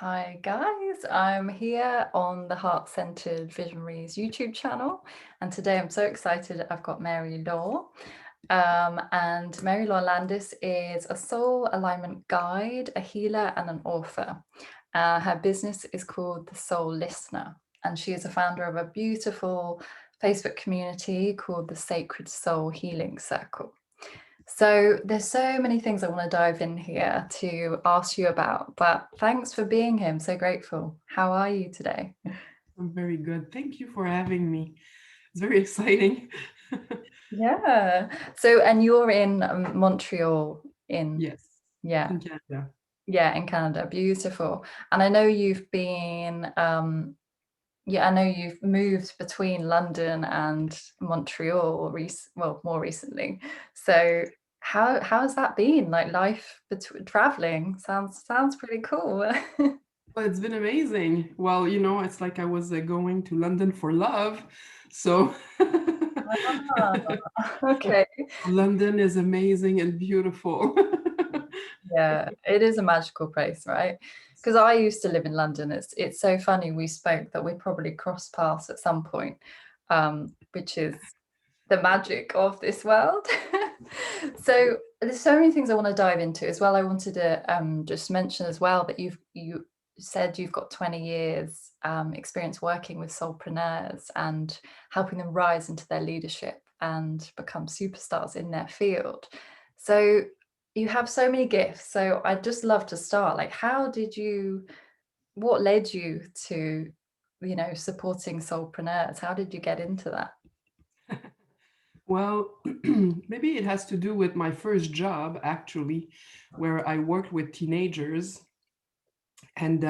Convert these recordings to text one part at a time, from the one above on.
Hi guys, I'm here on the Heart Centered Visionaries YouTube channel, and today I'm so excited. I've got Marie-Laure, and Marie-Laure Landais is a soul alignment guide, a healer, and an author. Her business is called The Soul Listener, and she is a founder of a beautiful Facebook community called the Sacred Soul Healing Circle. So there's so many things I want to dive in here to ask you about, but thanks for being here. I'm so grateful. How are you today? I'm very good. Thank you for having me. It's very exciting. Yeah. So, and you're in Montreal Yes, yeah, in Canada. yeah, in Canada. Beautiful. And I know you've been, yeah, I know you've moved between London and Montreal, well, more recently. So how has that been? Like life between traveling sounds pretty cool. Well, it's been amazing. Well, it's like I was going to London for love. So Ah, okay. London is amazing and beautiful. Yeah, it is a magical place, right? Because I used to live in London. It's so funny we spoke that we probably crossed paths at some point, which is the magic of this world. So there's so many things I want to dive into as well. I wanted to just mention as well that you said you've got 20 years experience working with soulpreneurs and helping them rise into their leadership and become superstars in their field. So you have so many gifts. So I'd just love to start. Like, what led you to, supporting soulpreneurs? How did you get into that? Well, maybe it has to do with my first job, actually, where I worked with teenagers. And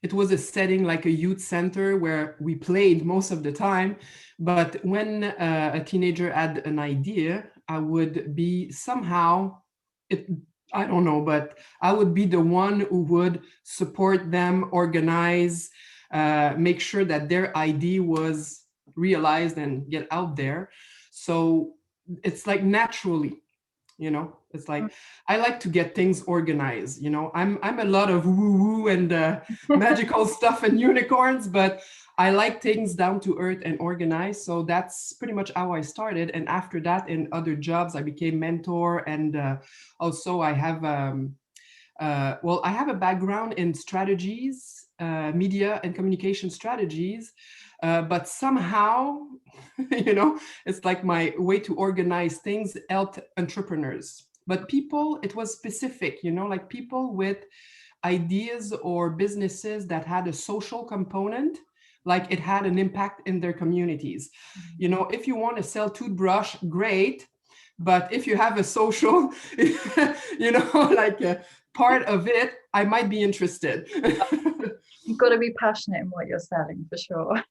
it was a setting like a youth center where we played most of the time. But when a teenager had an idea, I would be somehow, it, I don't know, but I would be the one who would support them, organize, make sure that their idea was realized and get out there. So it's like naturally, it's like I like to get things organized. I'm a lot of woo woo and magical stuff and unicorns, but I like things down to earth and organized. So that's pretty much how I started. And after that, in other jobs, I became mentor. And also I have I have a background in strategies, media and communication strategies, but somehow, it's like my way to organize things helped entrepreneurs. But people, it was specific, like people with ideas or businesses that had a social component, like it had an impact in their communities. If you want to sell toothbrush, great. But if you have a social, like a part of it, I might be interested. You've got to be passionate in what you're selling for sure.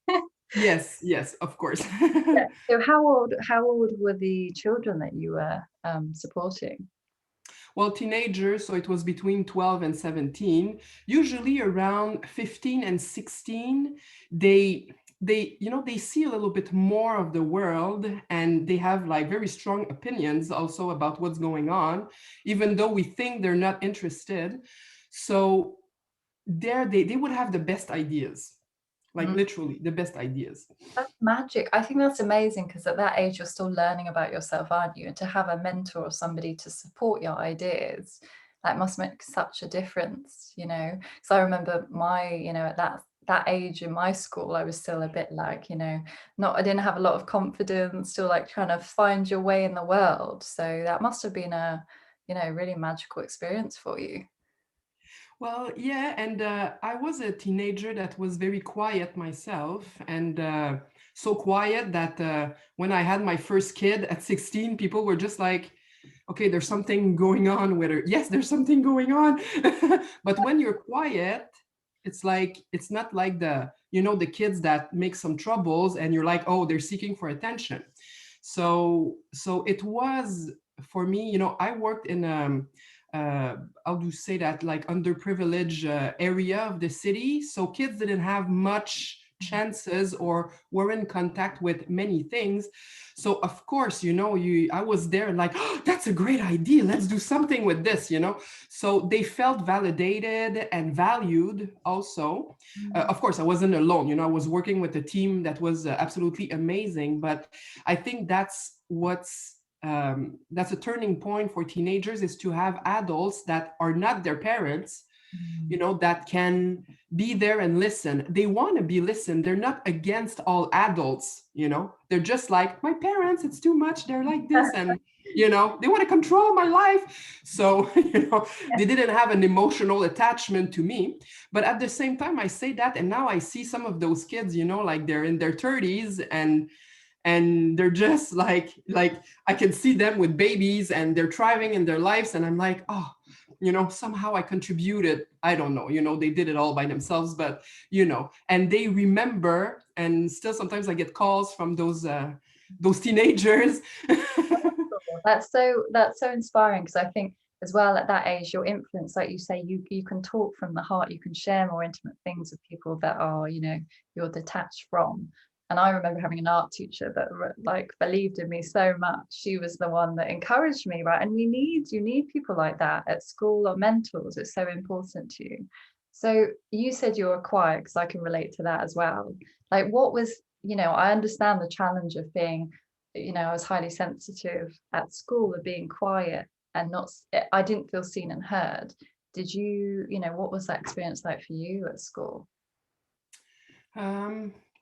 Yes, of course. Yeah. So how old were the children that you were supporting? Well, teenagers, so it was between 12 and 17, usually around 15 and 16, they see a little bit more of the world, and they have like very strong opinions also about what's going on, even though we think they're not interested. So there they would have the best ideas, like Mm, literally the best ideas. that's magic. I think that's amazing because at that age you're still learning about yourself, aren't you? And to have a mentor or somebody to support your ideas, that must make such a difference, you know. So I remember at that age in my school, I was still a bit like, I didn't have a lot of confidence, still like trying to find your way in the world. So that must have been a, really magical experience for you. Well, yeah, and I was a teenager that was very quiet myself, and so quiet that when I had my first kid at 16, people were just like, okay, there's something going on with her. Yes, there's something going on. But when you're quiet, it's like, it's not like the kids that make some troubles and you're like, oh, they're seeking for attention. So it was for me, I worked in how do you say that, like underprivileged area of the city, so kids didn't have much chances or were in contact with many things. So of course, I was there like, oh, that's a great idea, let's do something with this. So they felt validated and valued also. Of course, I wasn't alone. I was working with a team that was absolutely amazing. But I think that's a turning point for teenagers, is to have adults that are not their parents, that can be there and listen. They want to be listened. They're not against all adults. They're just like, my parents, it's too much. They're like this. And, they want to control my life. So, they didn't have an emotional attachment to me. But at the same time, I say that, and now I see some of those kids, like they're in their 30s, and they're just like I can see them with babies and they're thriving in their lives, and I'm like, oh, somehow I contributed. I don't know, they did it all by themselves, but and they remember. And still sometimes I get calls from those teenagers. That's so inspiring, because I think as well at that age, your influence, like you say, you can talk from the heart, you can share more intimate things with people that are, you're detached from. And I remember having an art teacher that like believed in me so much. She was the one that encouraged me, right? And you need people like that at school, or mentors. It's so important to you. So you said you were quiet, because I can relate to that as well. Like, what was, I understand the challenge of being, I was highly sensitive at school, of being quiet and not, I didn't feel seen and heard. Did you, what was that experience like for you at school?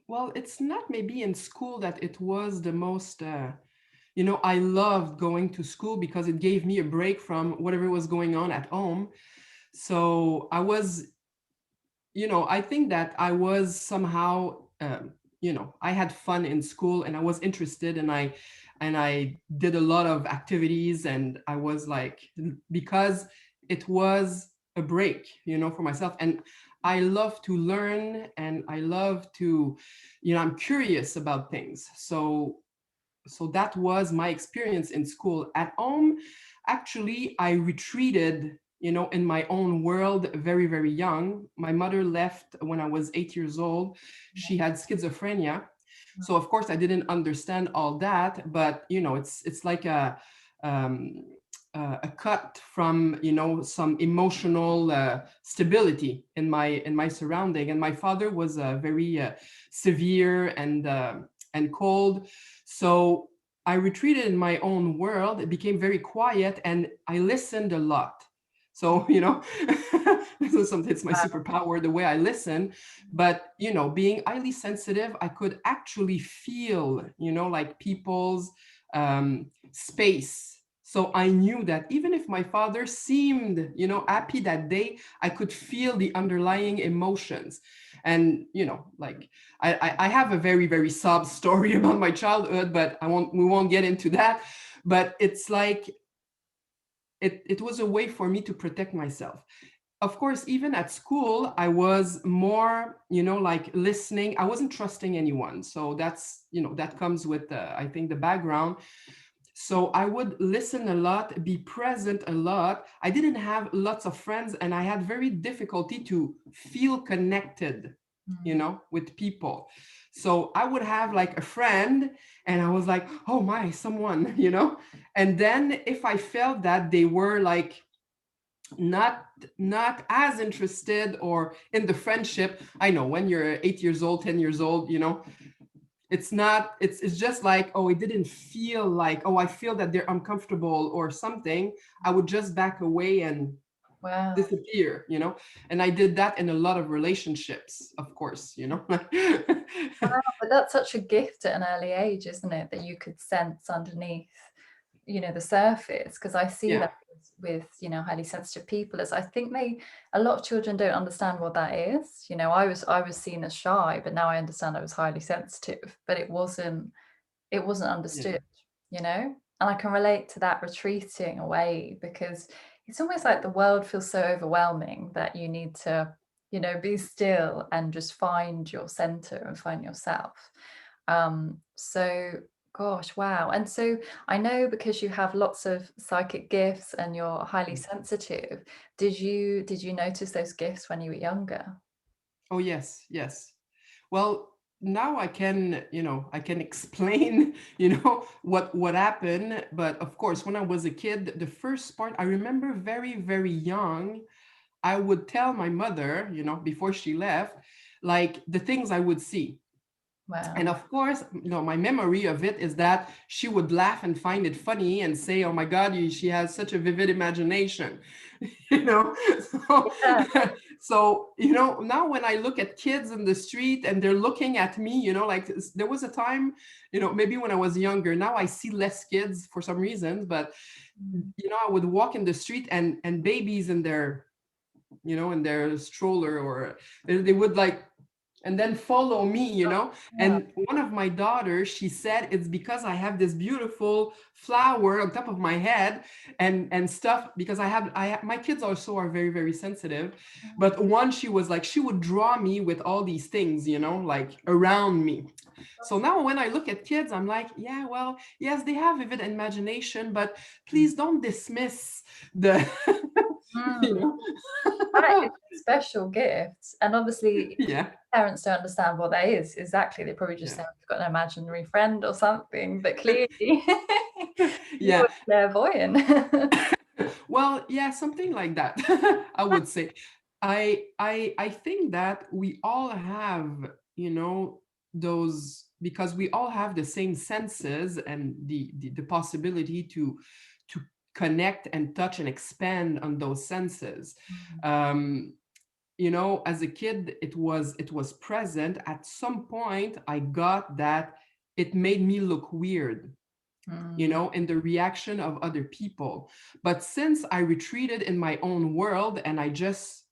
Well, it's not maybe in school that it was the most, I loved going to school because it gave me a break from whatever was going on at home. So I was, I think that I was somehow, I had fun in school, and I was interested, and I did a lot of activities, and I was like, because it was a break, for myself. And I love to learn, and I love to, I'm curious about things. So that was my experience in school. At home, actually, I retreated, in my own world very, very young. My mother left when I was 8 years old. She had schizophrenia. So of course I didn't understand all that, but it's like um, a cut from some emotional stability in my surrounding. And my father was very severe and cold. So I retreated in my own world. It became very quiet, and I listened a lot. So, it's my superpower, the way I listen. But, being highly sensitive, I could actually feel, like people's space. So I knew that even if my father seemed, happy that day, I could feel the underlying emotions. And, like I have a very, very sob story about my childhood, but we won't get into that. But it's like, it was a way for me to protect myself. Of course, even at school, I was more, like listening. I wasn't trusting anyone. So that's, that comes with, I think, the background. So I would listen a lot, be present a lot. I didn't have lots of friends, and I had very difficulty to feel connected, with people. So I would have like a friend, and I was like, oh my, someone, And then if I felt that they were like not as interested or in the friendship, I know when you're 8 years old, 10 years old, it's just like, oh, it didn't feel like, oh, I feel that they're uncomfortable or something. I would just back away and disappear. And I did that in a lot of relationships, of course. Wow, but that's such a gift at an early age, isn't it, that you could sense underneath, the surface? Because I see Yeah. that with highly sensitive people, as I think a lot of children don't understand what that is. I was seen as shy, but now I understand I was highly sensitive, but it wasn't understood. And I can relate to that retreating away, because it's almost like the world feels so overwhelming that you need to be still and just find your center and find yourself. So gosh, wow. And so I know, because you have lots of psychic gifts and you're highly sensitive, did you notice those gifts when you were younger? Oh, yes. Well, now I can, I can explain, what happened. But of course, when I was a kid, the first part, I remember very, very young, I would tell my mother, before she left, like the things I would see. Wow. And of course, my memory of it is that she would laugh and find it funny and say, "Oh my God, she has such a vivid imagination," you know. So, Yeah. now when I look at kids in the street and they're looking at me, like there was a time, maybe when I was younger. Now I see less kids for some reasons, but Mm. I would walk in the street and babies in their, in their stroller, or they would like and then follow me, Yeah. and one of my daughters, she said it's because I have this beautiful flower on top of my head and stuff, because my kids also are very, very sensitive. But one, she was like, she would draw me with all these things, like around me. So now when I look at kids, I'm like, yeah, well, yes, they have vivid imagination, but please don't dismiss the you Mm. know That is a special gift. And obviously, yeah, parents don't understand what that is exactly. They probably just yeah. say, "Oh, you've got an imaginary friend or something," but clearly you Yeah. were clairvoyant. Well, yeah, something like that. I would say. I think that we all have, those, because we all have the same senses and the possibility to connect and touch and expand on those senses. Um, as a kid, it was present. At some point, I got that it made me look weird, Mm. in the reaction of other people. But since I retreated in my own world and I just,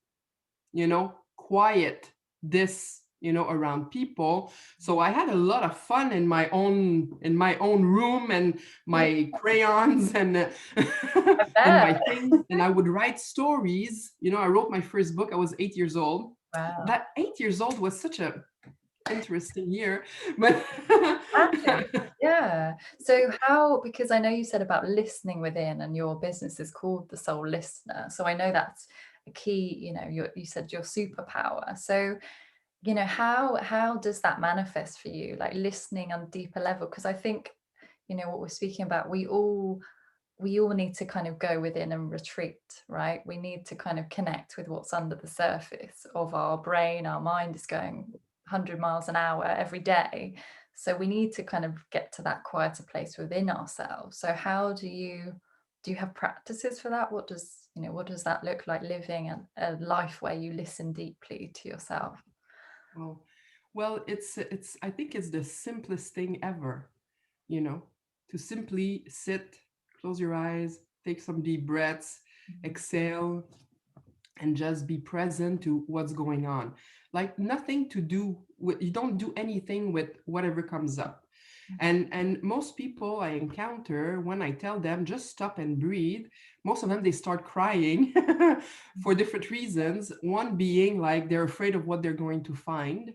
quiet this, around people. So I had a lot of fun in my own room, and Yeah, my crayons and I and bet. my things. And I would write stories. I wrote my first book. I was 8 years old. Wow. That 8 years old was such a interesting year, but Magic. Yeah. So how, because I know you said about listening within and your business is called the Soul Listener. So I know that's a key, you said your superpower. So, how does that manifest for you? Like listening on deeper level? Because I think, what we're speaking about, we all need to kind of go within and retreat, right? We need to kind of connect with what's under the surface of our brain. Our mind is going 100 miles an hour every day. So we need to kind of get to that quieter place within ourselves. So how do you have practices for that? What does that look like, living a life where you listen deeply to yourself? Oh, well, it's I think it's the simplest thing ever, you know, to simply sit, close your eyes, take some deep breaths, exhale, and just be present to what's going on. Like nothing to do with, you don't do anything with whatever comes up. And most people I encounter, when I tell them just stop and breathe, most of them, they start crying for different reasons. One being like they're afraid of what they're going to find.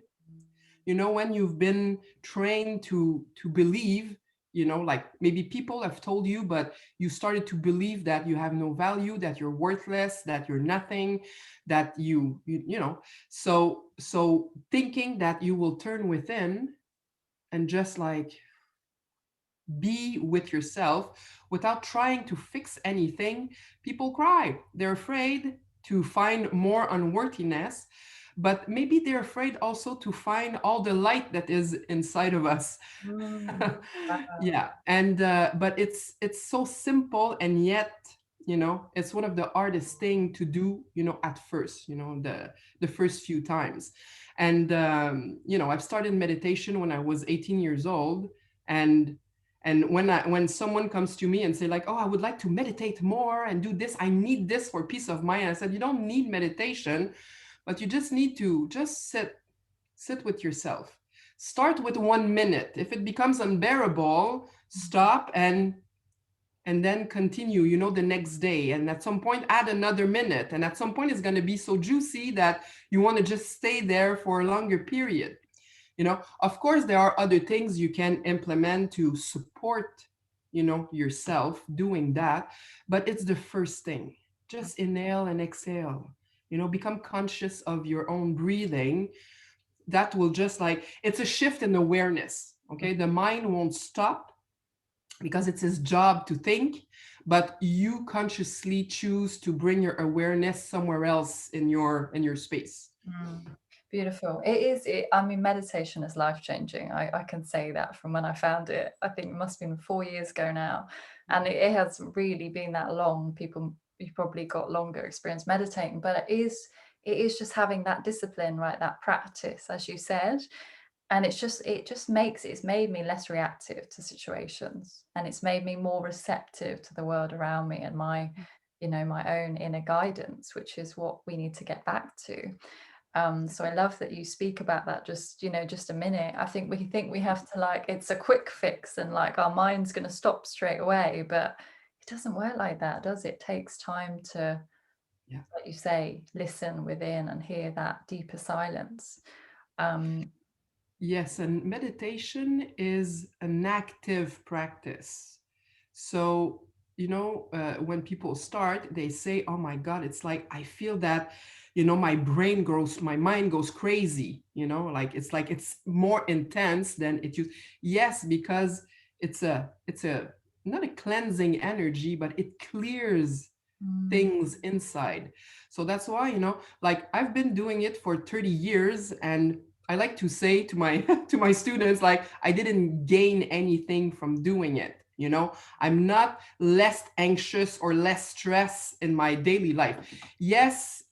When you've been trained to believe, like maybe people have told you, but you started to believe that you have no value, that you're worthless, that you're nothing, that so thinking that you will turn within and just like be with yourself without trying to fix anything, people cry. They're afraid to find more unworthiness, but maybe they're afraid also to find all the light that is inside of us. Mm, wow. Yeah, and but it's so simple, and yet it's one of the hardest thing to do, at first, the first few times. And I've started meditation when I was 18 years old. And when someone comes to me and say like, oh, I would like to meditate more and do this, I need this for peace of mind, I said, you don't need meditation, but you just need to just sit with yourself. Start with 1 minute. If it becomes unbearable, stop and then continue, the next day. And at some point, add another minute. And at some point, it's going to be so juicy that you want to just stay there for a longer period. Of course, there are other things you can implement to support, yourself doing that. But it's the first thing. Just inhale and exhale. Become conscious of your own breathing. that will just like, it's a shift in awareness. Okay, the mind won't stop because it's his job to think, but you consciously choose to bring your awareness somewhere else in your space. Mm, beautiful. It is. I mean, meditation is life changing. I can say that from when I found it. I think it must have been 4 years ago now, and it has really been that long. People, you've probably got longer experience meditating, but it is just having that discipline, right? That practice, as you said, and it just makes it's made me less reactive to situations, and it's made me more receptive to the world around me and my, my own inner guidance, which is what we need to get back to. So I love that you speak about that. Just, just a minute. I think we have to, like, it's a quick fix and like our mind's going to stop straight away, but it doesn't work like that, does it? It takes time to, Yeah. like you say, listen within and hear that deeper silence. um Yes, and meditation is an active practice. So, when people start, they say, "Oh my God, it's like I feel that, my mind goes crazy." Like it's more intense than it used. Yes, because it's a not a cleansing energy, but it clears mm, things inside. So that's why, like I've been doing it for 30 years, and I like to say to my to my students, like I didn't gain anything from doing it. I'm not less anxious or less stressed in my daily life. Yes,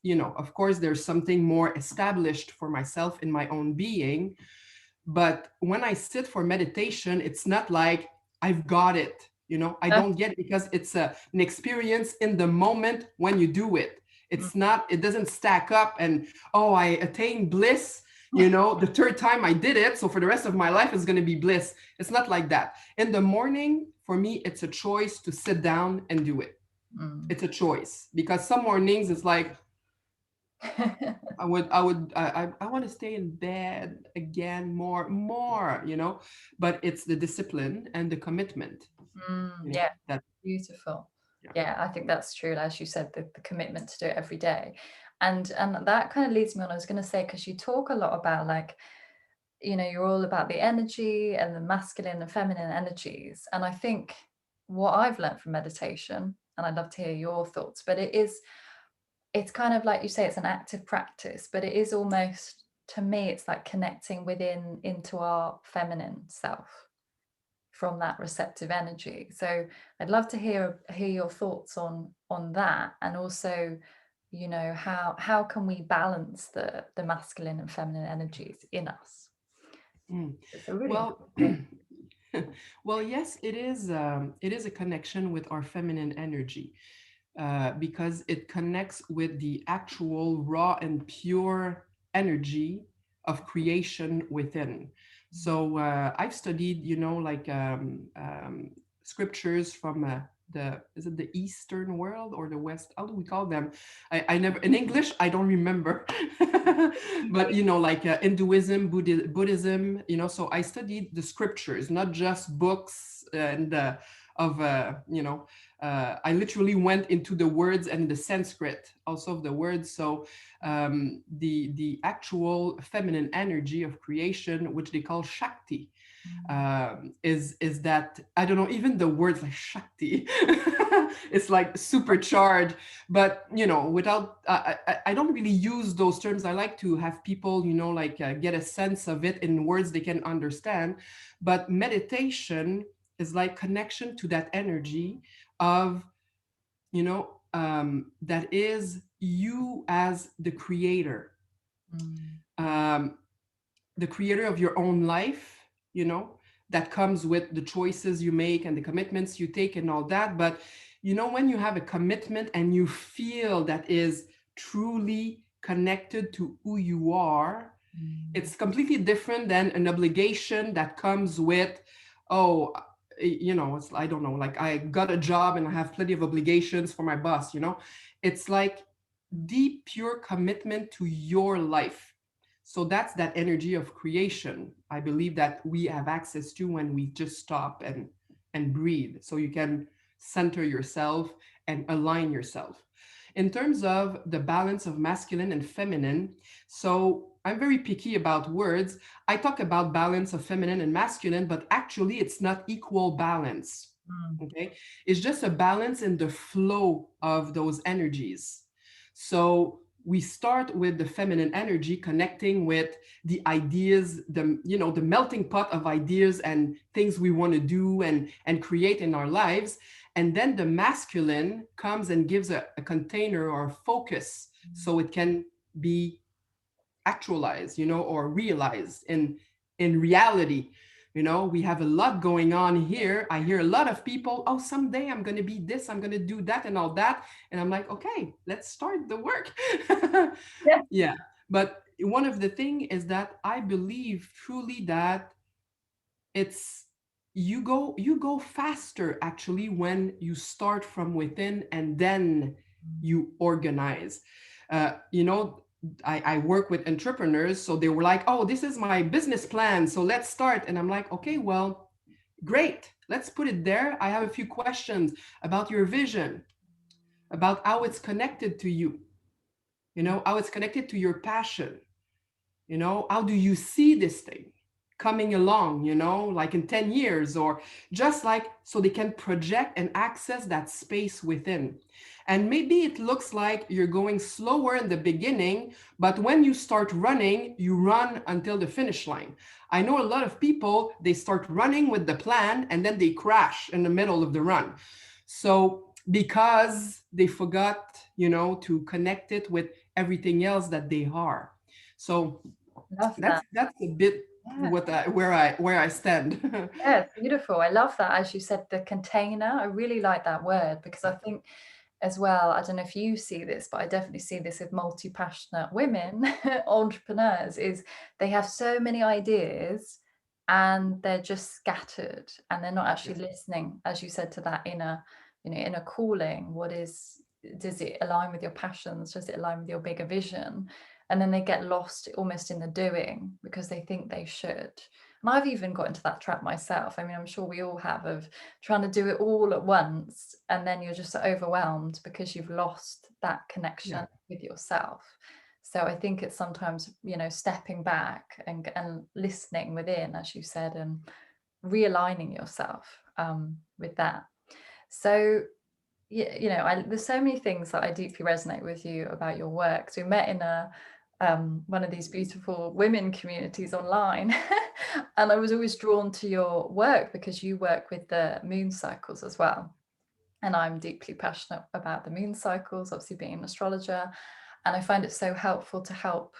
of course there's something more established for myself in my own being, but when I sit for meditation, it's not like I've got it. I don't get it because it's an experience in the moment when you do it. mm, It doesn't stack up and, oh, I attained bliss, the third time I did it. So for the rest of my life, it's going to be bliss. It's not like that. In the morning, for me, it's a choice to sit down and do it. mm. It's a choice because some mornings it's like, I want to stay in bed again more, but it's the discipline and the commitment, Yeah, that, beautiful. yeah. Yeah, I think that's true. As you said, the commitment to do it every day. And that kind of leads me on. I was going to say, because you talk a lot about, like, you're all about the energy and the masculine and feminine energies. And I think what I've learned from meditation, and I'd love to hear your thoughts, but it's kind of like you say, it's an active practice, but it is almost, to me, it's like connecting within into our feminine self from that receptive energy. So I'd love to hear your thoughts on that, and also, how can we balance the masculine and feminine energies in us? Mm. It's a really Well, important thing. well, yes, it is. It is a connection with our feminine energy, because it connects with the actual raw and pure energy of creation within. So I've studied, like scriptures from the is it the Eastern world or the West? How do we call them? I never in English. I don't remember, but like Hinduism, Buddhism. So I studied the scriptures, not just books and of I literally went into the words and the Sanskrit also of the words. So the actual feminine energy of creation, which they call Shakti, is that, I don't know, even the words like Shakti, it's like supercharged. But without I don't really use those terms. I like to have people like get a sense of it in words they can understand. But meditation is like connection to that energy of that is you as Mm, um, the creator of your own life, that comes with the choices you make and the commitments you take and all that. But when you have a commitment and you feel that is truly connected to who you are, mm, it's completely different than an obligation that comes with, oh, it's, I don't know, like I got a job and I have plenty of obligations for my boss. It's like deep pure commitment to your life. So that's that energy of creation, I believe, that we have access to when we just stop and breathe, so you can center yourself and align yourself. In terms of the balance of masculine and feminine, so I'm very picky about words. I talk about balance of feminine and masculine, but actually it's not equal balance. Okay. It's just a balance in the flow of those energies. So we start with the feminine energy connecting with the ideas, the melting pot of ideas and things we want to do and create in our lives. And then the masculine comes and gives a container or a focus so it can be actualized, or realized in reality. We have a lot going on here. I hear a lot of people, oh, someday I'm going to be this, I'm going to do that and all that. And I'm like, okay, let's start the work. Yeah. Yeah. But one of the thing is that I believe truly that it's you go faster actually when you start from within and then you organize. I work with entrepreneurs, so they were like, oh, this is my business plan, so let's start. And I'm like, okay, well, great, let's put it there. I have a few questions about your vision, about how it's connected to you, how it's connected to your passion. How do you see this thing coming along, like in 10 years, or just like so they can project and access that space within. And maybe it looks like you're going slower in the beginning, but when you start running, you run until the finish line. I know a lot of people, they start running with the plan and then they crash in the middle of the run. So because they forgot, to connect it with everything else that they are. So Love that's that. that's a bit Yeah. where I stand. Yeah, it's beautiful. I love that. As you said, the container, I really like that word because I think as well, I don't know if you see this, but I definitely see this with multi-passionate women, entrepreneurs, is they have so many ideas and they're just scattered and they're not actually listening, as you said, to that inner calling. Does it align with your passions? Does it align with your bigger vision? And then they get lost almost in the doing because they think they should. And I've even got into that trap myself. I mean, I'm sure we all have, of trying to do it all at once. And then you're just overwhelmed because you've lost that connection with yourself. So I think it's sometimes, stepping back and listening within, as you said, and realigning yourself with that. So, there's so many things that I deeply resonate with you about your work. So we met in one of these beautiful women communities online. And I was always drawn to your work because you work with the moon cycles as well. And I'm deeply passionate about the moon cycles, obviously being an astrologer. And I find it so helpful to help,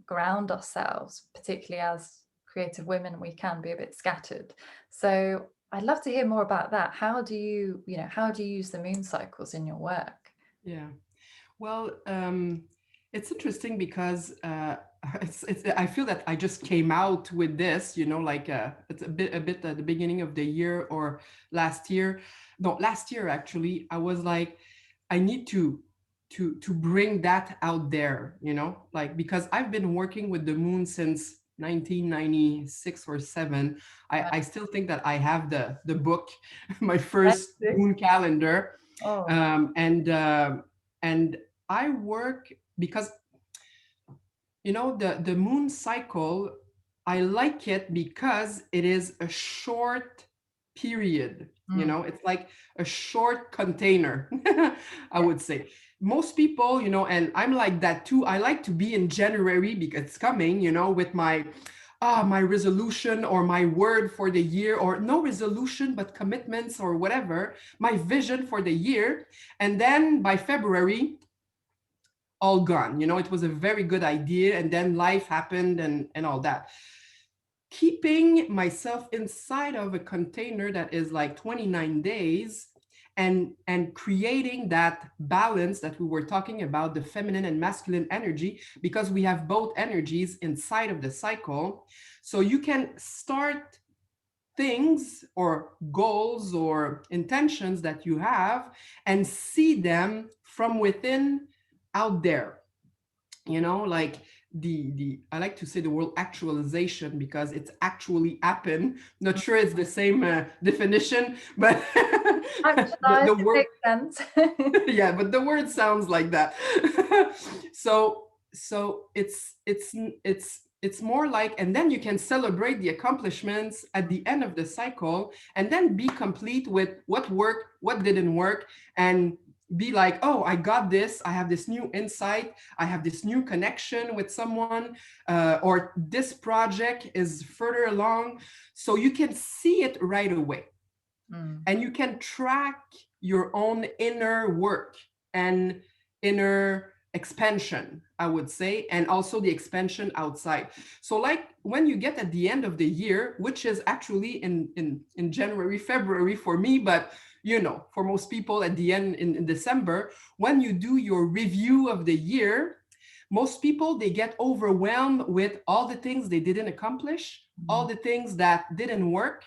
ground ourselves, particularly as creative women, we can be a bit scattered. So I'd love to hear more about that. How do you use the moon cycles in your work? Yeah. Well, it's interesting because I feel that I just came out with this, like it's a bit at the beginning of the year or last year. No, last year actually. I was like, I need to bring that out there, like because I've been working with the moon since 1996 or 7. I still think that I have the book, my first moon calendar, Oh, and I work because the moon cycle, I like it because it is a short period. It's like a short container. I would say most people, and I'm like that too. I like to be in January because it's coming, with my resolution or my word for the year, or no resolution but commitments or whatever, my vision for the year. And then by February, all gone. It was a very good idea, and then life happened and all that. Keeping myself inside of a container that is like 29 days and creating that balance that we were talking about, the feminine and masculine energy, because we have both energies inside of the cycle. So you can start things or goals or intentions that you have and see them from within out there, like the I like to say the word actualization because it's actually happened. Not sure it's the same definition, but actualize, the it word makes sense. yeah, but the word sounds like that. So so it's more like, and then you can celebrate the accomplishments at the end of the cycle, and then be complete with what worked, what didn't work, and be like, oh, I got this, I have this new insight, I have this new connection with someone, or this project is further along. So you can see it right away. And you can track your own inner work and inner expansion, I would say, and also the expansion outside. So like when you get at the end of the year, which is actually in January, February for me, but you know, for most people at the end in December, when you do your review of the year, most people, they get overwhelmed with all the things they didn't accomplish, all the things that didn't work.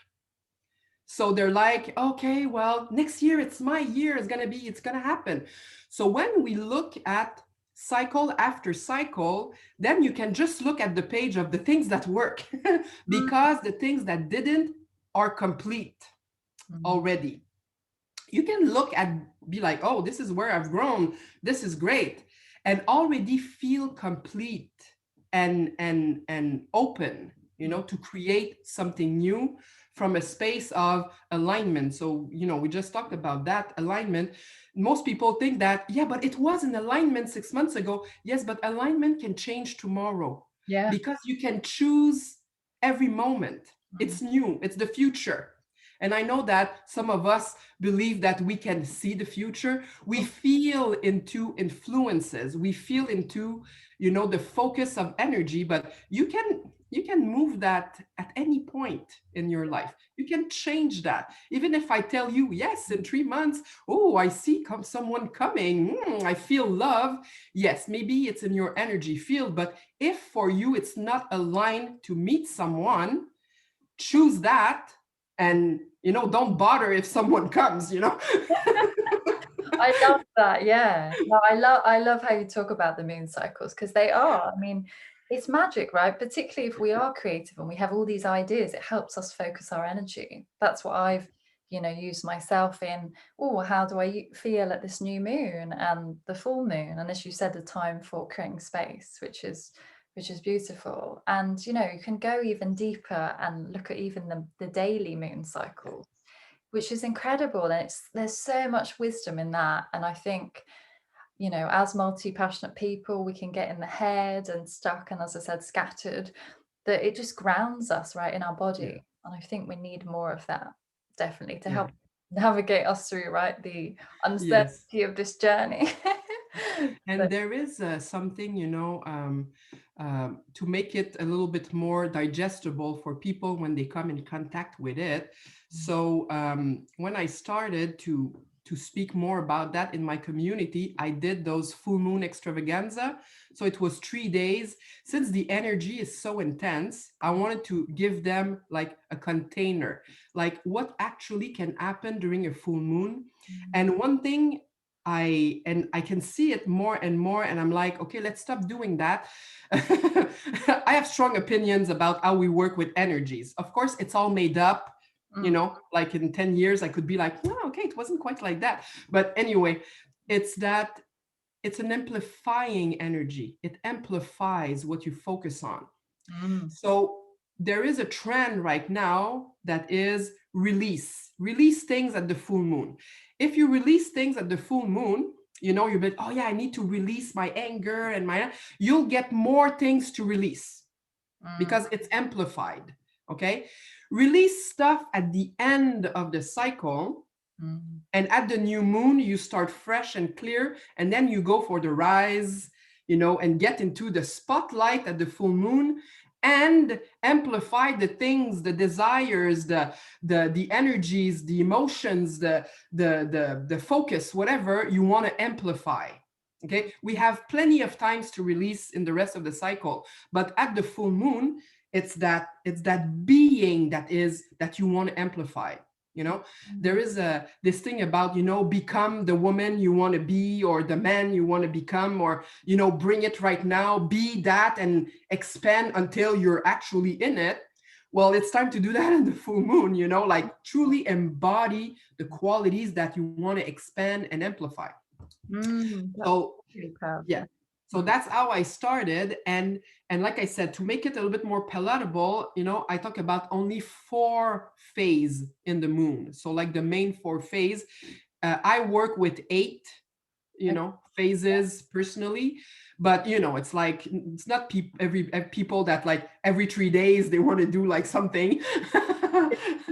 So they're like, okay, well, next year, it's my year, it's gonna happen. So when we look at cycle after cycle, then you can just look at the page of the things that work because the things that didn't are complete already. You can look at, be like, oh, this is where I've grown, this is great, and already feel complete and open, you know, to create something new from a space of alignment. So, you know, we just talked about that alignment. Most people think that, yeah, but it was in alignment 6 months ago. Yes, but alignment can change tomorrow. Yeah. Because you can choose every moment. It's new, it's the future. And I know that some of us believe that we can see the future. We feel into influences. We feel into, you know, the focus of energy, but you can move that at any point in your life. You can change that. Even if I tell you, yes, in 3 months, oh, I see someone coming, I feel love. Yes, maybe it's in your energy field, but if for you it's not aligned to meet someone, choose that, and, you know, don't bother if someone comes, you know. I love that. Yeah. No, I love how you talk about the moon cycles, because they are, I mean, it's magic, right? Particularly if we are creative and we have all these ideas, it helps us focus our energy. That's what I've, you know, used myself in. Oh, how do I feel at this new moon and the full moon? And as you said, the time for creating space, which is beautiful. And you know, you can go even deeper and look at even the daily moon cycles, which is incredible. And there's so much wisdom in that. And I think, you know, as multi-passionate people, we can get in the head and stuck, and as I said, scattered, that it just grounds us right in our body. Yeah. And I think we need more of that, definitely, to Yeah. help navigate us through, right, the Yes. uncertainty of this journey. And there is something, you know, to make it a little bit more digestible for people when they come in contact with it. So when I started to speak more about that in my community, I did those full moon extravaganza. So it was 3 days. Since the energy is so intense, I wanted to give them like a container, like what actually can happen during a full moon. And one thing I can see it more and more, and I'm like, okay, let's stop doing that. I have strong opinions about how we work with energies. Of course, it's all made up. You know, like in 10 years, I could be like, no, okay, it wasn't quite like that. But anyway, it's that it's an amplifying energy. It amplifies what you focus on. So there is a trend right now that is release things at the full moon. If you release things at the full moon, you know, you'll be, oh yeah, I need to release my anger and you'll get more things to release because it's amplified. Okay. Release stuff at the end of the cycle. And at the new moon, you start fresh and clear, and then you go for the rise, you know, and get into the spotlight at the full moon and amplify the things, the desires, the energies, the emotions, the focus, whatever you want to amplify. Okay, we have plenty of times to release in the rest of the cycle, but at the full moon, it's that being that you want to amplify. You know, there is this thing about, you know, become the woman you want to be, or the man you want to become, or, you know, bring it right now, be that and expand until you're actually in it. Well, it's time to do that in the full moon, you know, like truly embody the qualities that you want to expand and amplify. So Really powerful. yeah. So that's how I started. And like I said, to make it a little bit more palatable, I talk about only 4 phase in the moon. So like the main 4 phase, I work with 8, phases personally. But it's like, it's not every people that like every 3 days they want to do like something.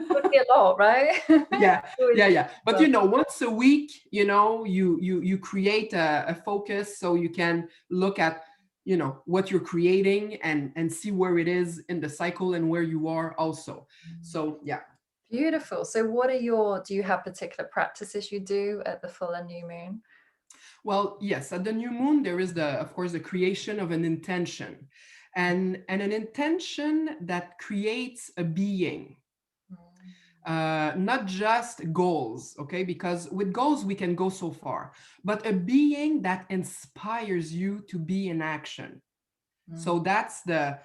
Would be a lot, right? Yeah. But once a week, you create a focus so you can look at what you're creating and see where it is in the cycle and where you are also. So yeah. Beautiful. So do you have particular practices you do at the full and new moon? Well, yes, at the new moon, there is of course, the creation of an intention, and an intention that creates a being, not just goals, okay? Because with goals, we can go so far, but a being that inspires you to be in action. So that's the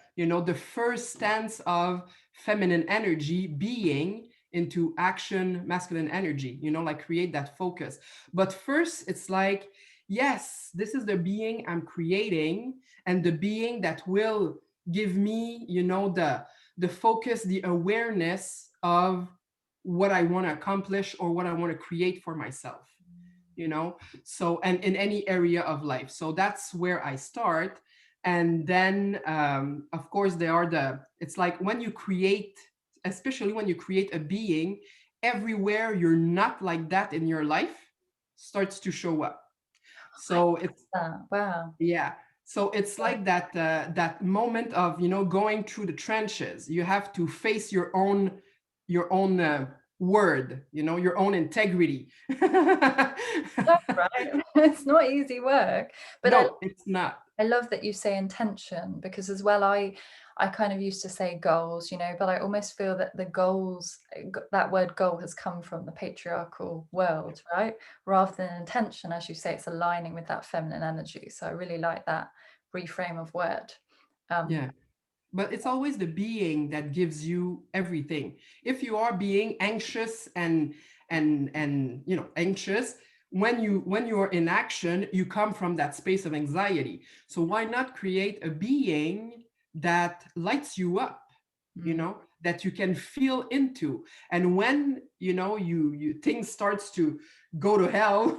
first stance of feminine energy, being into action, masculine energy, like create that focus. But first, it's like, yes, this is the being I'm creating, and the being that will give me, the focus, the awareness of what I want to accomplish or what I want to create for myself, so, and in any area of life. So that's where I start. And then of course it's like when you create, especially when you create a being, everywhere you're not like that in your life starts to show up. So it's wow. Yeah. So it's like that moment of going through the trenches. You have to face your own word, your own integrity. That's right. It's not easy work, but No, it's not. I love that you say intention, because as well, I kind of used to say goals, but I almost feel that the goals, that word goal has come from the patriarchal world, right? Rather than intention, as you say, it's aligning with that feminine energy. So I really like that reframe of word. Yeah. But it's always the being that gives you everything. If you are being anxious and anxious, when you are in action, you come from that space of anxiety. So why not create a being that lights you up, that you can feel into? And when you things starts to go to hell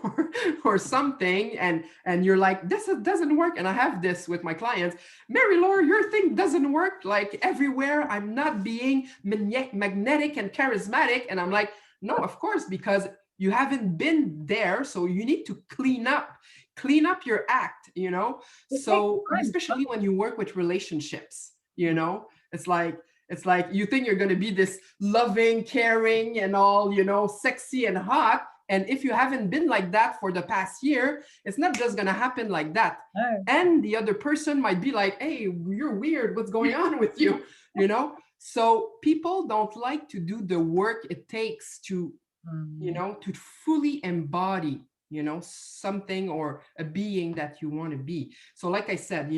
or something, and you're like, this doesn't work. And I have this with my clients: Marie-Laure, your thing doesn't work like everywhere. I'm not being magnetic and charismatic. And I'm like, no, of course, because you haven't been there. So you need to clean up your act, so especially when you work with relationships, it's like you think you're going to be this loving, caring, and all, sexy and hot. And if you haven't been like that for the past year, it's not just going to happen like that. No. And the other person might be like, hey, you're weird. What's going on with you? So people don't like to do the work it takes to, to fully embody, something or a being that you want to be. So like I said,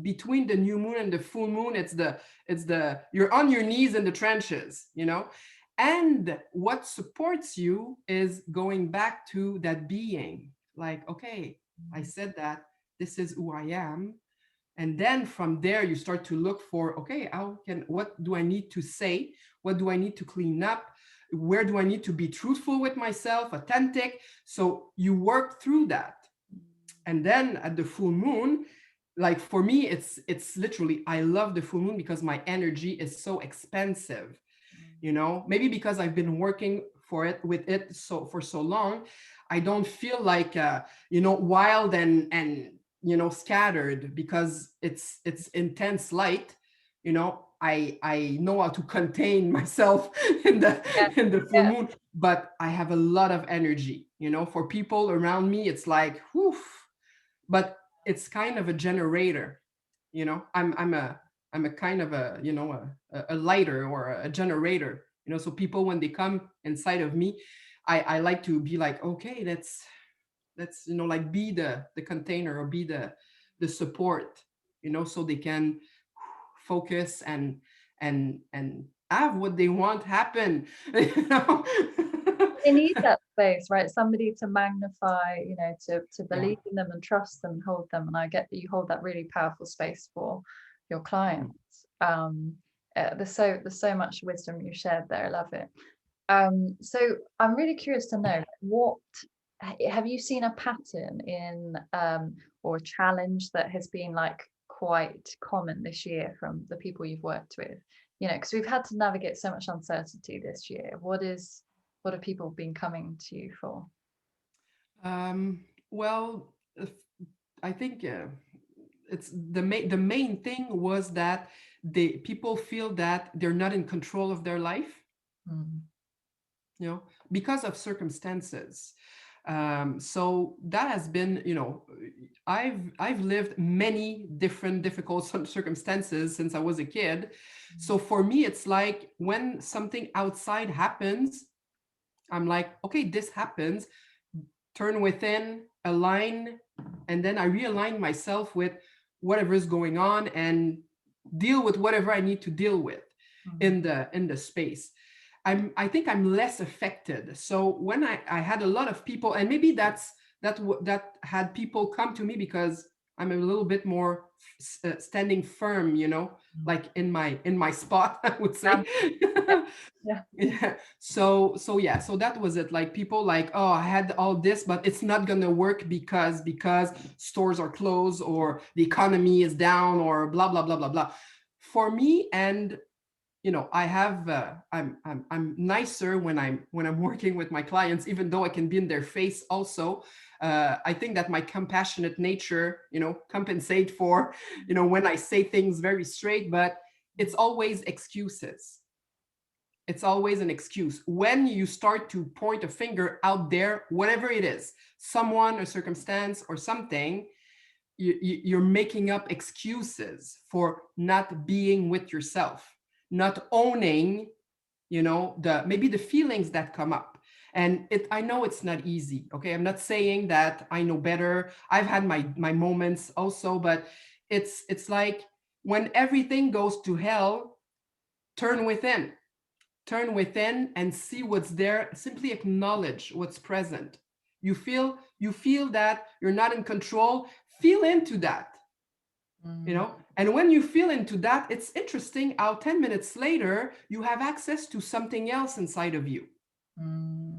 between the new moon and the full moon, it's the you're on your knees in the trenches, and what supports you is going back to that being. Like, okay, I said that, this is who I am. And then from there, you start to look for, okay, what do I need to say? What do I need to clean up? Where do I need to be truthful with myself, authentic? So you work through that. And then at the full moon, like for me, it's literally, I love the full moon because my energy is so expansive. Maybe because I've been working with it for so long, I don't feel like wild and scattered, because it's intense light. I know how to contain myself in the full moon, but I have a lot of energy. For people around me, it's like whew, but it's kind of a generator. I'm a kind of a lighter or a generator. So people, when they come inside of me, I like to be like, okay, let's like be the container, or be the support, so they can focus and have what they want happen. They need that space, right? Somebody to magnify, to Yeah. believe in them and trust them and hold them. And I get that you hold that really powerful space for your clients. There's so much wisdom you shared there. I love it. So I'm really curious to know what have you seen a pattern in or a challenge that has been like quite common this year from the people you've worked with? Because we've had to navigate so much uncertainty this year. What have people been coming to you for? Well, I think it's the main thing was that the people feel that they're not in control of their life, because of circumstances. So that has been, I've lived many different difficult circumstances since I was a kid. So for me, it's like when something outside happens, I'm like, okay, this happens, turn within, align, and then I realign myself with whatever is going on and deal with whatever I need to deal with in the space. I think I'm less affected. So when I had a lot of people, and maybe that had people come to me because I'm a little bit more standing firm, like in my spot, I would say. Yeah. Yeah. So that was it. Like people like, oh, I had all this, but it's not gonna work because stores are closed or the economy is down or blah blah blah blah blah. For me, and I have I'm nicer when I'm working with my clients, even though I can be in their face also. I think that my compassionate nature, compensate for, when I say things very straight, but it's always excuses. It's always an excuse. When you start to point a finger out there, whatever it is, someone, a circumstance, or something, you're making up excuses for not being with yourself, not owning, maybe the feelings that come up. And I know it's not easy. Okay, I'm not saying that I know better. I've had my moments also, but it's like when everything goes to hell, turn within and see what's there. Simply acknowledge what's present. You feel that you're not in control, feel into that. And when you feel into that, it's interesting how 10 minutes later you have access to something else inside of you,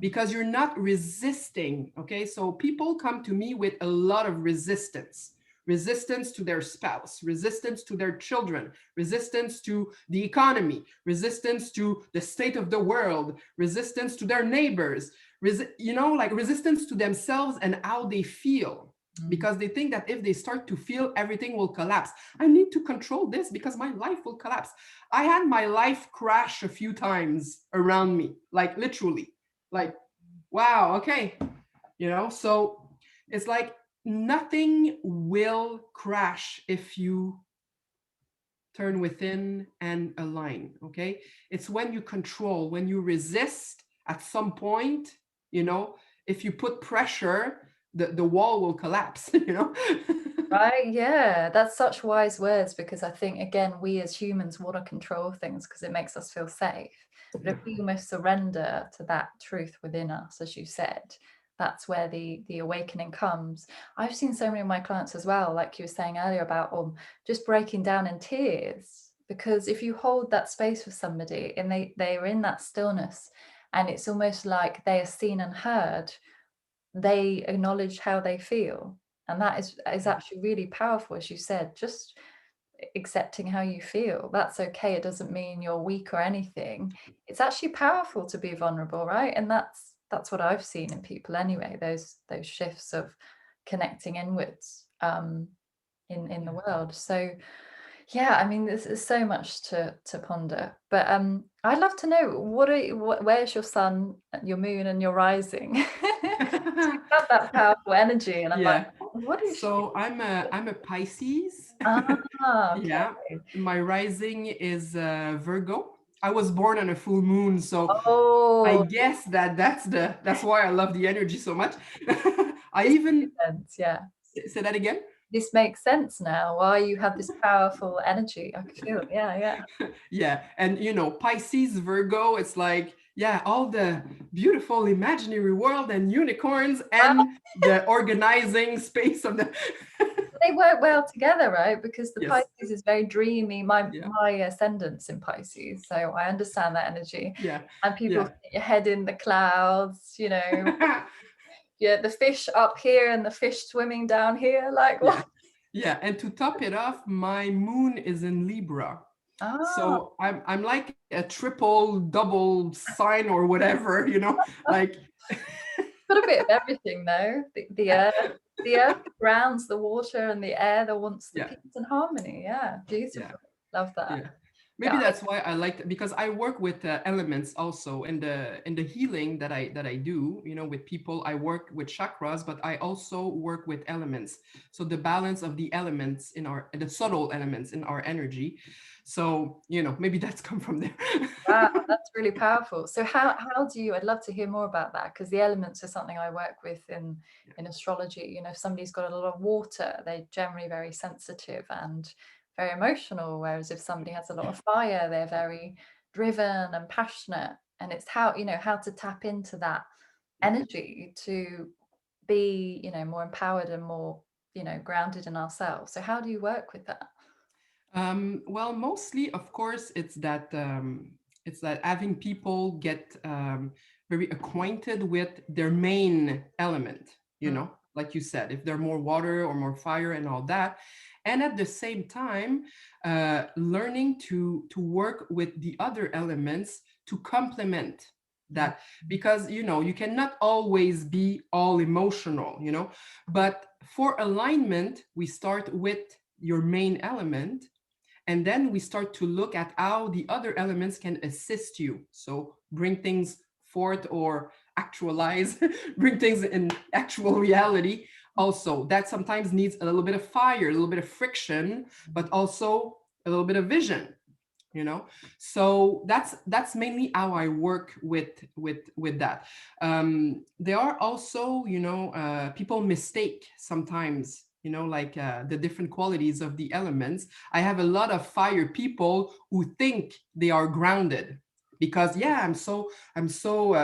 because you're not resisting. Okay, so people come to me with a lot of resistance to their spouse, resistance to their children, resistance to the economy, resistance to the state of the world, resistance to their neighbors, like resistance to themselves and how they feel, because they think that if they start to feel, everything will collapse. I need to control this because my life will collapse. I had my life crash a few times around me, like literally, like, wow, okay, so it's like nothing will crash if you turn within and align. Okay, it's when you control, when you resist at some point, if you put pressure, the wall will collapse. Right, yeah, that's such wise words, because I think, again, we as humans want to control things because it makes us feel safe. But if we almost surrender to that truth within us, as you said, that's where the awakening comes. I've seen so many of my clients as well, like you were saying earlier, about just breaking down in tears, because if you hold that space for somebody and they are in that stillness, and it's almost like they are seen and heard, they acknowledge how they feel. And that is actually really powerful, as you said. Just accepting how you feel, that's okay. It doesn't mean you're weak or anything. It's actually powerful to be vulnerable, right? And that's what I've seen in people anyway, those shifts of connecting inwards in the world. So yeah, I mean, there's so much to ponder. But I'd love to know, where's your sun, your moon, and your rising? You've got that powerful energy, and I'm like, Yeah. what is she? So I'm a Pisces. Ah, okay. Yeah. My rising is Virgo. I was born on a full moon, so I Oh, guess that's why I love the energy so much. I this even makes sense. Yeah, say that again. this makes sense now. Why you have this powerful energy? I can feel it. Yeah, yeah. Yeah, and Pisces, Virgo, it's like yeah, all the beautiful imaginary world and unicorns and the organizing space of the They work well together, right? Because the yes, Pisces is very dreamy. My yeah, ascendant's in Pisces, so I understand that energy. yeah, And people yeah. think your head in the clouds, yeah, the fish up here and the fish swimming down here. Like Yeah, what? yeah. And to top it off, my moon is in Libra. Ah, So I'm like a triple double sign or whatever, like got a bit of everything though. The earth, the grounds, the water, and the air that wants the yeah, peace and harmony. Yeah, yeah, beautiful. Love that. yeah. Maybe Yeah, that's why I like because I work with elements also in the healing that I do, with people. I work with chakras, but I also work with elements. So the balance of the elements the subtle elements in our energy. So, maybe that's come from there. wow, that's really powerful. So how do you? I'd love to hear more about that because the elements are something I work with in astrology. If somebody's got a lot of water, they're generally very sensitive and very emotional. Whereas if somebody has a lot of fire, they're very driven and passionate. And it's how to tap into that energy to be more empowered and more grounded in ourselves. So how do you work with that? Well, mostly, of course, it's that having people get very acquainted with their main element, Mm, like you said, if they're more water or more fire and all that, and at the same time, learning to work with the other elements to complement mm, that, because you cannot always be all emotional, but for alignment, we start with your main element, and then we start to look at how the other elements can assist you. So bring things forth or actualize, bring things in actual reality. Also, that sometimes needs a little bit of fire, a little bit of friction, but also a little bit of vision. So that's mainly how I work with that. There are also people mistake sometimes, like the different qualities of the elements. I have a lot of fire people who think they are grounded because, yeah, I'm so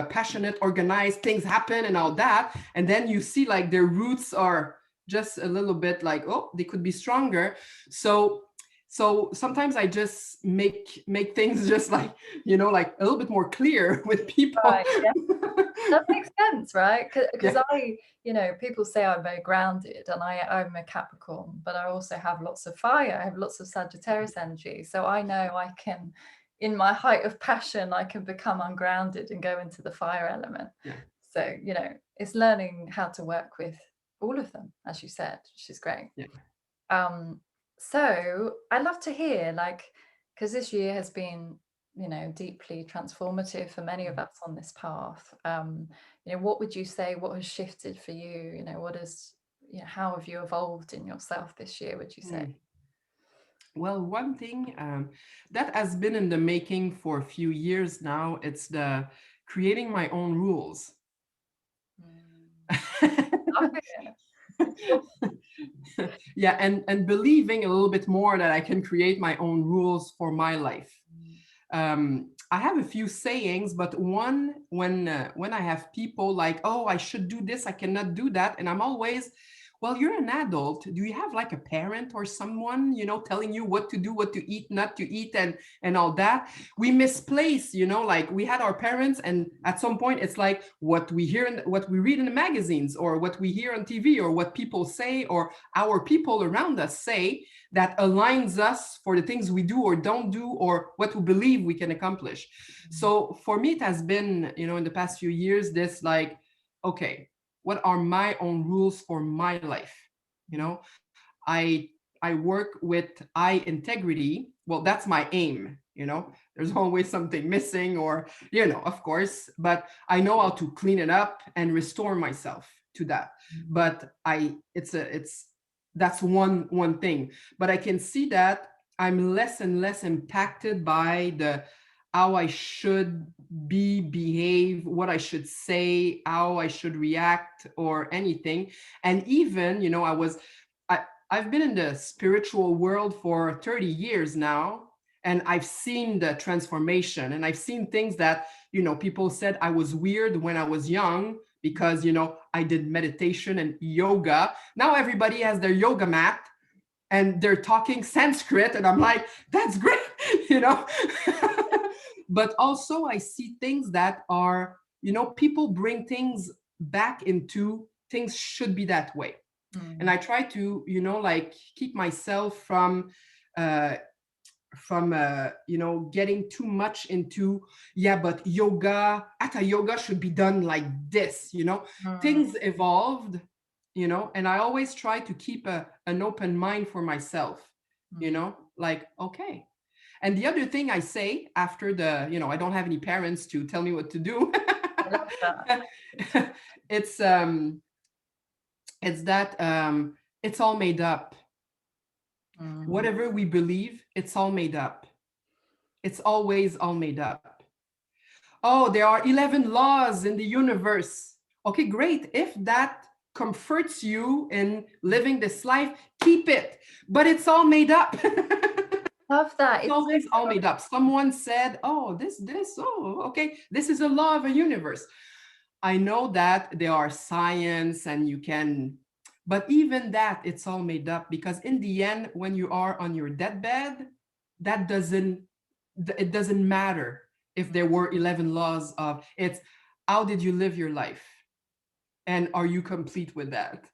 passionate, organized, things happen and all that, and then you see like their roots are just a little bit like, oh, they could be stronger. So sometimes I just make things just like, like a little bit more clear with people. right. That makes sense, right? Because Yeah, people say I'm very grounded and I'm a Capricorn, but I also have lots of fire. I have lots of Sagittarius energy. So I know I can, in my height of passion, I can become ungrounded and go into the fire element. yeah, So, it's learning how to work with all of them, as you said, which is great. yeah. Um, so I'd love to hear, because this year has been, deeply transformative for many of us on this path. What would you say, what has shifted for you? How have you evolved in yourself this year, would you say? Mm. Well, one thing that has been in the making for a few years now, it's the creating my own rules. Mm. Love it. Yeah, and believing a little bit more that I can create my own rules for my life. I have a few sayings, but one when I have people like, oh, I should do this, I cannot do that, and I'm always, well, you're an adult. Do you have like a parent or someone, telling you what to do, what to eat, not to eat, and all that? We misplace, like we had our parents, and at some point it's like what we hear and what we read in the magazines, or what we hear on TV, or what people say, or our people around us say that aligns us for the things we do or don't do, or what we believe we can accomplish. So for me, it has been, in the past few years, this like, okay, what are my own rules for my life? You know, I I work with high integrity. Well, that's my aim. There's always something missing, or of course, but I know how to clean it up and restore myself to that. But it's that's one thing. But I can see that I'm less and less impacted by the how I should behave, what I should say, how I should react, or anything. And even, I've been in the spiritual world for 30 years now, And I've seen the transformation, and I've seen things that, people said I was weird when I was young because, I did meditation and yoga. Now everybody has their yoga mat and they're talking Sanskrit, and I'm like, that's great, But also I see things that are, people bring things back into things should be that way. And I try to, like keep myself uh, getting too much into, yeah, but hatha yoga should be done like this. Things evolved, and I always try to keep an open mind for myself, like, okay. And the other thing I say after I don't have any parents to tell me what to do. I love that. it's it's that it's all made up. Whatever we believe, it's all made up. It's always all made up. Oh, there are 11 laws in the universe. Okay, great. If that comforts you in living this life, keep it. But it's all made up. Love that. It's always all made up. Someone said, oh, okay, this is a law of a universe. I know that there are science and you can, but even that, it's all made up, because in the end, when you are on your deathbed, it doesn't matter if there were 11 laws of it's how did you live your life? And are you complete with that?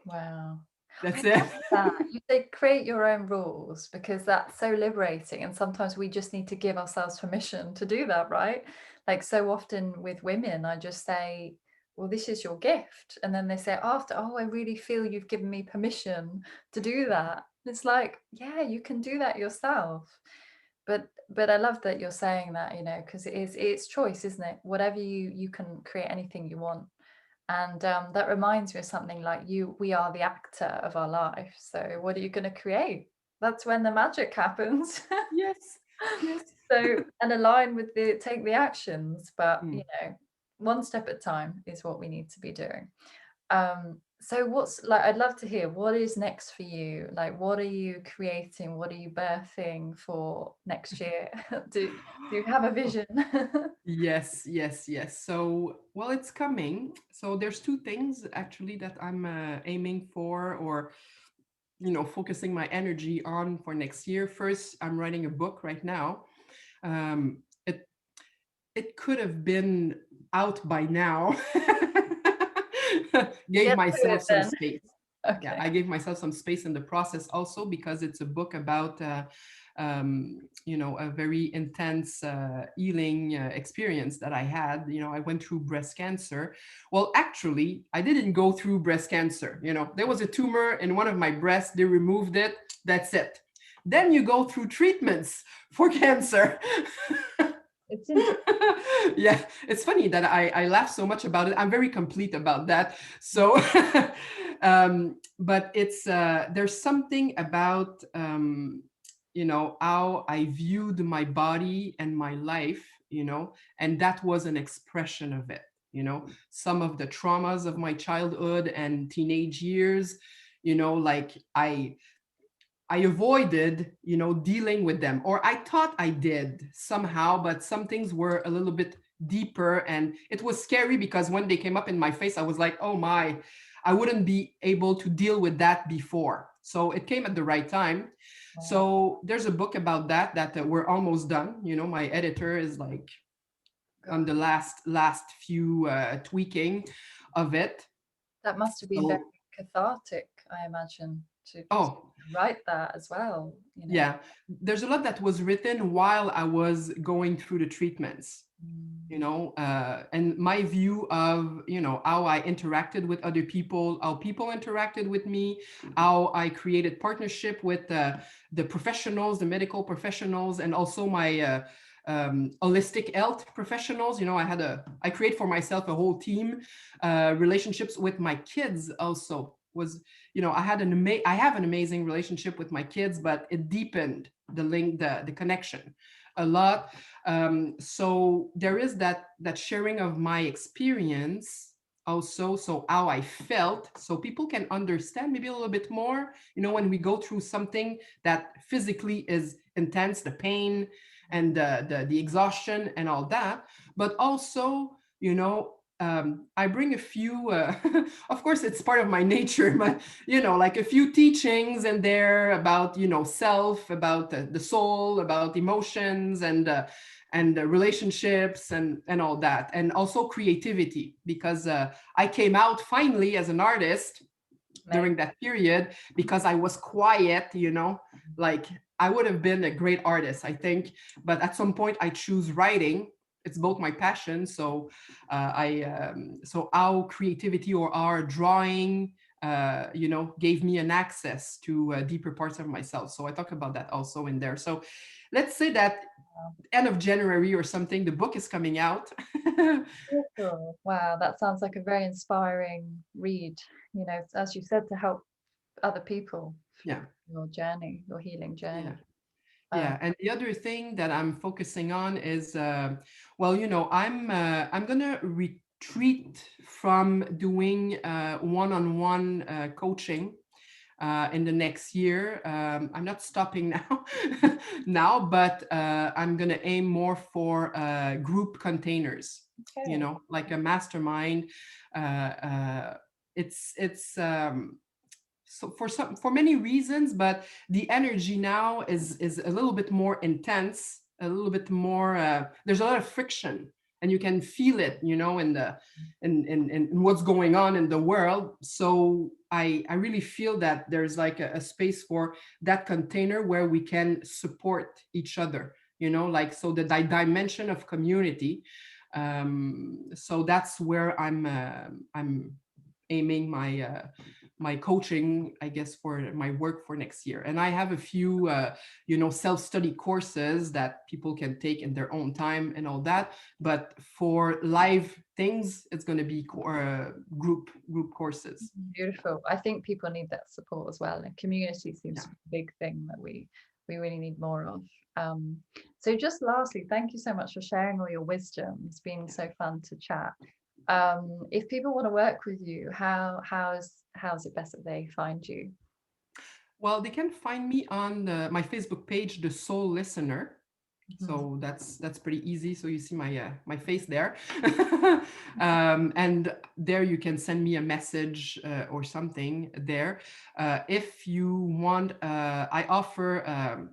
Wow. That's I it. love that. You say create your own rules, because that's so liberating. And sometimes we just need to give ourselves permission to do that, right? Like so often with women, I just say, well, this is your gift. And then they say after, oh, I really feel you've given me permission to do that. It's like, yeah, you can do that yourself. But I love that you're saying that, because it's choice, isn't it? Whatever you can create anything you want. And that reminds me of something like we are the actor of our life. So what are you going to create? That's when the magic happens. Yes. Yes. So, and align with take the actions, but Mm. one step at a time is what we need to be doing. So what's like, I'd love to hear what is next for you. Like, what are you creating? What are you birthing for next year? Do you have a vision? Yes, yes, yes. So, well, it's coming. So there's two things actually that I'm aiming for, or focusing my energy on for next year. First, I'm writing a book right now. It could have been out by now. Gave Get to myself it some then. space. Yeah, Okay. I gave myself some space in the process also, because it's a book about a very intense healing experience that I had. I went through breast cancer. Well, actually, I didn't go through breast cancer. There was a tumor in one of my breasts. They removed it. That's it. Then you go through treatments for cancer. It's interesting. Yeah, it's funny that I laugh so much about it. I'm very complete about that. So, but it's there's something about how I viewed my body and my life, and that was an expression of it. Some of the traumas of my childhood and teenage years, like I avoided, dealing with them, or I thought I did somehow, but some things were a little bit deeper, and it was scary because when they came up in my face, I was like, oh my, I wouldn't be able to deal with that before. So it came at the right time. Wow. So there's a book about that we're almost done. My editor is like on the last few tweaking of it. That must have been very So, cathartic, I imagine, to oh, write that as well, yeah, there's a lot that was written while I was going through the treatments, and my view of, how I interacted with other people, how people interacted with me, how I created partnership with the professionals, the medical professionals, and also my holistic health professionals. I create for myself a whole team. Relationships with my kids also was, I have an amazing relationship with my kids, but it deepened the link, the connection a lot. So there is that sharing of my experience also, so how I felt, so people can understand maybe a little bit more, when we go through something that physically is intense, the pain and the exhaustion and all that. But also, I bring a few, of course, it's part of my nature, but, like a few teachings in there about, self, about the soul, about emotions and relationships and all that, and also creativity, because I came out finally as an artist during that period, because I was quiet, like I would have been a great artist, I think, but at some point I choose writing. It's both my passion. So so our creativity or our drawing gave me an access to deeper parts of myself. So I talk about that also in there. So let's say that end of January or something, the book is coming out. Cool. Wow, that sounds like a very inspiring read, as you said, to help other people through Yeah. your journey, your healing journey. Yeah. Yeah, and the other thing that I'm focusing on is, I'm gonna retreat from doing one-on-one coaching in the next year. I'm not stopping now, but I'm gonna aim more for group containers. Okay. Like a mastermind. Uh, uh, it's so for many reasons, but the energy now is a little bit more intense, a little bit more, there's a lot of friction, and you can feel it, in the in what's going on in the world. So I really feel that there's like a space for that container where we can support each other, like, so the dimension of community. So that's where I'm aiming my coaching, I guess, for my work for next year. And I have a few, self-study courses that people can take in their own time and all that. But for live things, it's going to be group courses. Beautiful. I think people need that support as well. And community seems Yeah. to be a big thing that we really need more of. So just lastly, thank you so much for sharing all your wisdom. It's been so fun to chat. If people want to work with you, how's it best that they find you? Well, they can find me on my Facebook page, The Soul Listener. So that's pretty easy. So you see my face there, and there you can send me a message or something there. If you want, I offer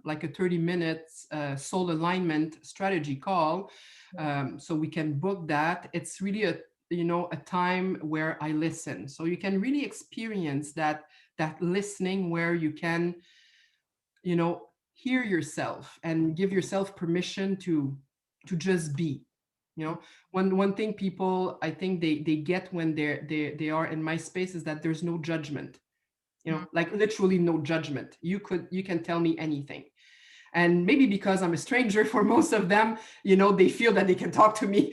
like a 30 minutes soul alignment strategy call, so we can book that. It's really a time where I listen, so you can really experience that listening where you can you know hear yourself and give yourself permission to just be. One thing people, I think, they get when they are in my space is that there's no judgment. Like literally no judgment. You can tell me anything, and maybe because I'm a stranger for most of them, they feel that they can talk to me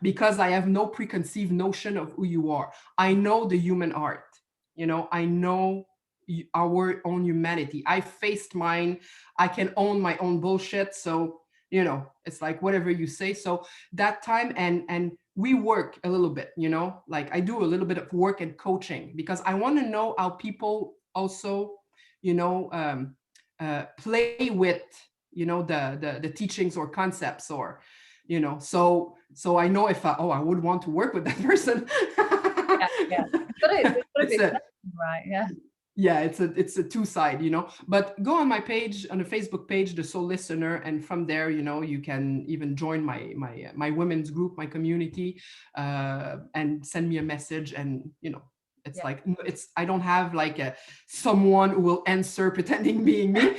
because I have no preconceived notion of who you are. I know the human art. I know our own humanity. I faced mine. I can own my own bullshit. So it's like whatever you say. So that time, and we work a little bit. Like I do a little bit of work and coaching because I want to know how people also you know um, play with the teachings or concepts, or so I know if I would want to work with that person. Yeah. It's got to be It's a right. Yeah. yeah, it's a two side, but go on my page, on the Facebook page, The Soul Listener, and from there, you can even join my women's group, my community, and send me a message. And it's Yeah. like, I don't have like someone who will answer pretending being me.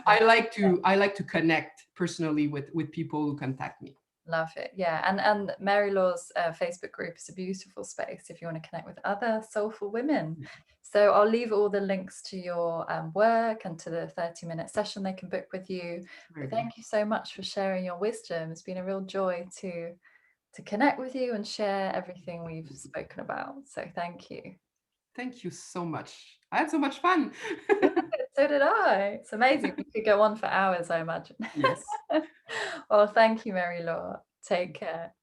I like to connect personally with people who contact me. Love it. Yeah. And Marie-Laure's Facebook group is a beautiful space if you want to connect with other soulful women. So I'll leave all the links to your work and to the 30-minute session they can book with you. But thank you so much for sharing your wisdom. It's been a real joy to connect with you and share everything we've spoken about. So thank you. Thank you so much. I had so much fun. So did I. It's amazing. We could go on for hours, I imagine. Yes. Well, thank you, Marie-Laure. Take care.